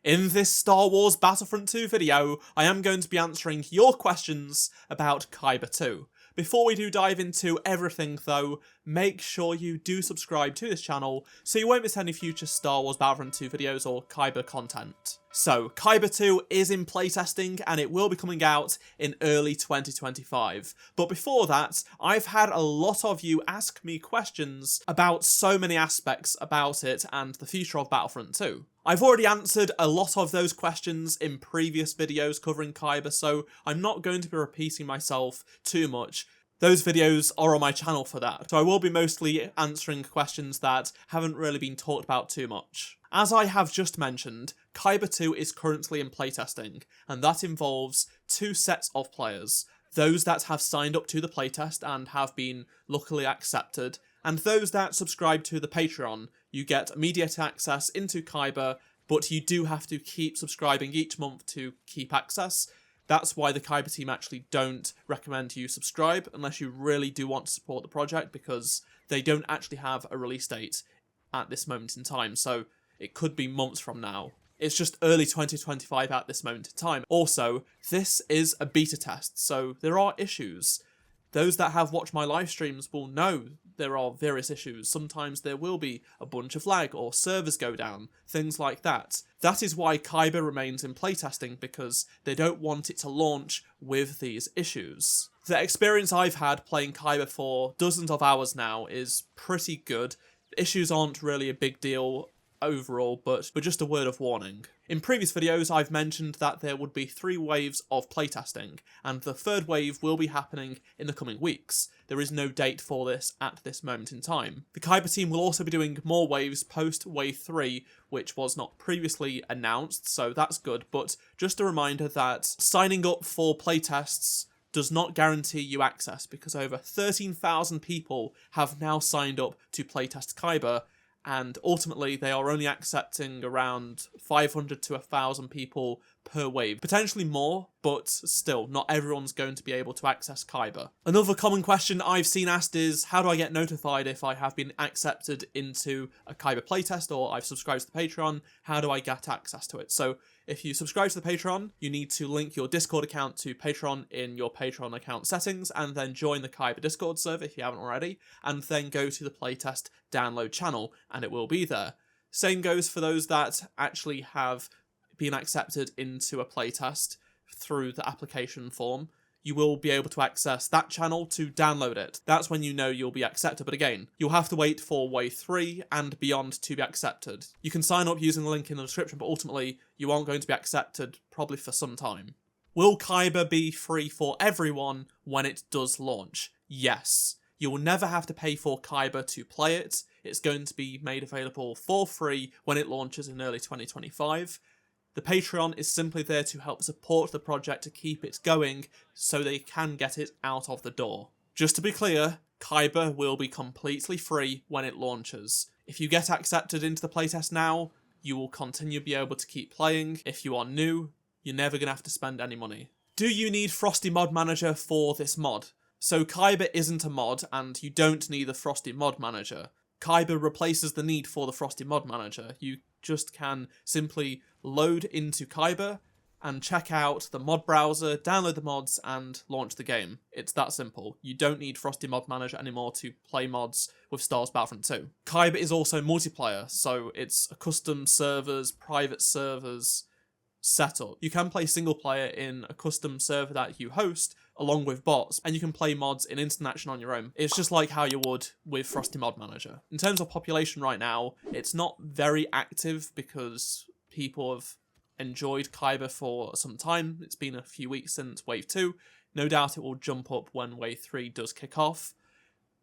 In this Star Wars Battlefront 2 video, I am going to be answering your questions about Kyber 2. Before we do dive into everything though, make sure you do subscribe to this channel so you won't miss any future Star Wars Battlefront 2 videos or Kyber content. So, Kyber 2 is in playtesting and it will be coming out in early 2025. But before that, I've had a lot of you ask me questions about so many aspects about it and the future of Battlefront 2. I've already answered a lot of those questions in previous videos covering Kyber, so I'm not going to be repeating myself too much. Those videos are on my channel for that, so I will be mostly answering questions that haven't really been talked about too much. As I have just mentioned, Kyber 2 is currently in playtesting, and that involves two sets of players. Those that have signed up to the playtest and have been luckily accepted, and those that subscribe to the Patreon. You get immediate access into Kyber, but you do have to keep subscribing each month to keep access. That's why the Kyber team actually don't recommend you subscribe unless you really do want to support the project, because they don't actually have a release date at this moment in time, so it could be months from now. It's just early 2025 at this moment in time. Also, this is a beta test, so there are issues. Those that have watched my live streams will know there are various issues. Sometimes there will be a bunch of lag or servers go down, things like that. That is why Kyber remains in playtesting, because they don't want it to launch with these issues. The experience I've had playing Kyber for dozens of hours now is pretty good. The issues aren't really a big deal overall, but just a word of warning. In previous videos I've mentioned that there would be 3 waves of playtesting, and the 3rd wave will be happening in the coming weeks. There is no date for this at this moment in time. The Kyber team will also be doing more waves post wave 3, which was not previously announced, so that's good, but just a reminder that signing up for playtests does not guarantee you access, because over 13,000 people have now signed up to playtest Kyber, and ultimately they are only accepting around 500 to 1,000 people per wave. Potentially more, but still, not everyone's going to be able to access Kyber. Another common question I've seen asked is, how do I get notified if I have been accepted into a Kyber playtest or I've subscribed to the Patreon? How do I get access to it? So, if you subscribe to the Patreon, you need to link your Discord account to Patreon in your Patreon account settings, and then join the Kyber Discord server if you haven't already, and then go to the playtest download channel, and it will be there. Same goes for those that actually have been accepted into a playtest through the application form. You will be able to access that channel to download it. That's when you know you'll be accepted, but again, you'll have to wait for wave 3 and beyond to be accepted. You can sign up using the link in the description, but ultimately you aren't going to be accepted probably for some time. Will Kyber be free for everyone when it does launch? Yes. You will never have to pay for Kyber to play it. It's going to be made available for free when it launches in early 2025. The Patreon is simply there to help support the project to keep it going so they can get it out of the door. Just to be clear, Kyber will be completely free when it launches. If you get accepted into the playtest now, you will continue to be able to keep playing. If you are new, you're never going to have to spend any money. Do you need Frosty Mod Manager for this mod? So Kyber isn't a mod, and you don't need the Frosty Mod Manager. Kyber replaces the need for the Frosty Mod Manager. You just can simply load into Kyber and check out the mod browser, download the mods, and launch the game. It's that simple. You don't need Frosty Mod Manager anymore to play mods with Star Wars Battlefront 2. Kyber is also multiplayer, so it's a custom servers, private servers setup. You can play single player in a custom server that you host, along with bots, and you can play mods in instant action on your own. It's just like how you would with Frosty Mod Manager. In terms of population right now, it's not very active because people have enjoyed Kyber for some time. It's been a few weeks since Wave 2. No doubt it will jump up when Wave 3 does kick off.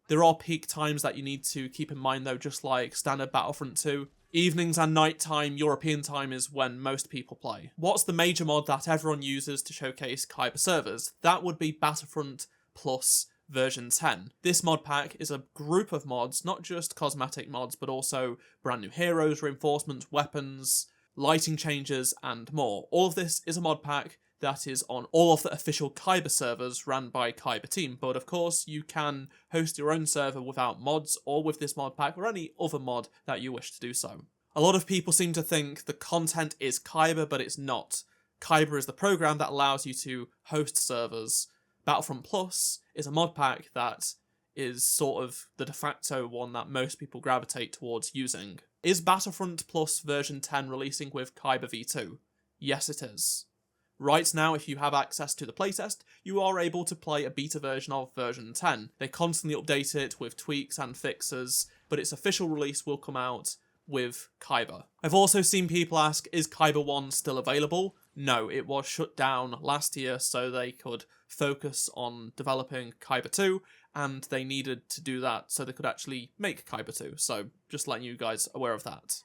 There are peak times that you need to keep in mind though, just like standard Battlefront 2. Evenings and nighttime, European time, is when most people play. What's the major mod that everyone uses to showcase Kyber servers? That would be Battlefront Plus version 10. This mod pack is a group of mods, not just cosmetic mods, but also brand new heroes, reinforcements, weapons, lighting changes, and more. All of this is a mod pack that is on all of the official Kyber servers ran by Kyber team, but of course you can host your own server without mods or with this mod pack or any other mod that you wish to do so. A lot of people seem to think the content is Kyber, but it's not. Kyber is the program that allows you to host servers. Battlefront Plus is a mod pack that is sort of the de facto one that most people gravitate towards using. Is Battlefront Plus version 10 releasing with Kyber v2? Yes, it is. Right now, if you have access to the playtest, you are able to play a beta version of version 10. They constantly update it with tweaks and fixes, but its official release will come out with Kyber. I've also seen people ask, is Kyber 1 still available? No, it was shut down last year so they could focus on developing Kyber 2, and they needed to do that so they could actually make Kyber 2, so just letting you guys aware of that.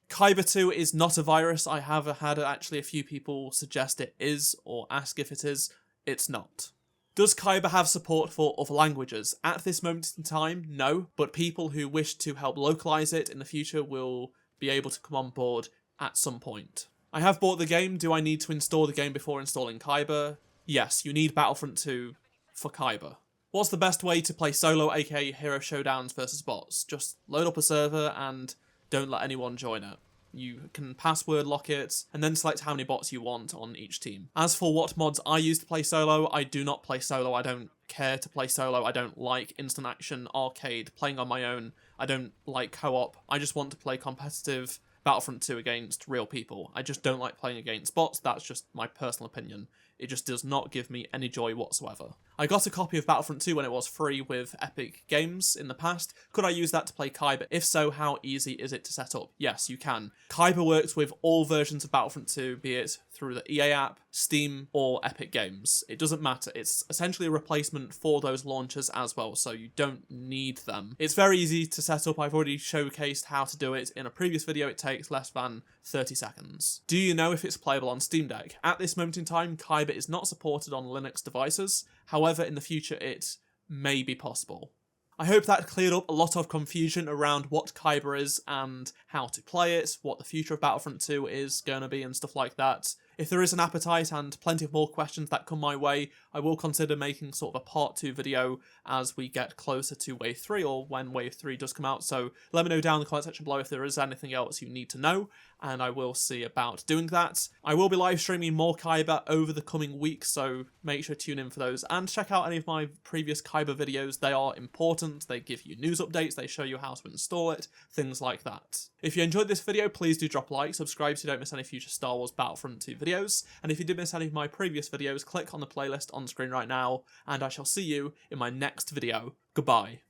Kyber 2 is not a virus. I have had actually a few people suggest it is, or ask if it is. It's not. Does Kyber have support for other languages? At this moment in time, no, but people who wish to help localise it in the future will be able to come on board at some point. I have bought the game. Do I need to install the game before installing Kyber? Yes, you need Battlefront 2 for Kyber. What's the best way to play solo, aka Hero Showdowns versus bots? Just load up a server and don't let anyone join it. You can password lock it, and then select how many bots you want on each team. As for what mods I use to play solo, I do not play solo. I don't care to play solo. I don't like instant action, arcade, playing on my own. I don't like co-op. I just want to play competitive Battlefront 2 against real people. I just don't like playing against bots. That's just my personal opinion. It just does not give me any joy whatsoever. I got a copy of Battlefront 2 when it was free with Epic Games in the past. Could I use that to play Kyber? If so, how easy is it to set up? Yes, you can. Kyber works with all versions of Battlefront 2, be it through the EA app, Steam, or Epic Games. It doesn't matter. It's essentially a replacement for those launchers as well, so you don't need them. It's very easy to set up. I've already showcased how to do it in a previous video. It takes less than 30 seconds. Do you know if it's playable on Steam Deck? At this moment in time, Kyber is not supported on Linux devices. However, in the future, it may be possible. I hope that cleared up a lot of confusion around what Kyber is and how to play it, what the future of Battlefront 2 is going to be and stuff like that. If there is an appetite and plenty of more questions that come my way, I will consider making sort of a part 2 video as we get closer to Wave 3 or when Wave 3 does come out. So let me know down in the comment section below if there is anything else you need to know, and I will see about doing that. I will be live streaming more Kyber over the coming weeks, so make sure to tune in for those and check out any of my previous Kyber videos. They are important. They give you news updates. They show you how to install it, things like that. If you enjoyed this video, please do drop a like, subscribe so you don't miss any future Star Wars Battlefront 2 videos, and if you did miss any of my previous videos, click on the playlist on screen right now, and I shall see you in my next video. Goodbye.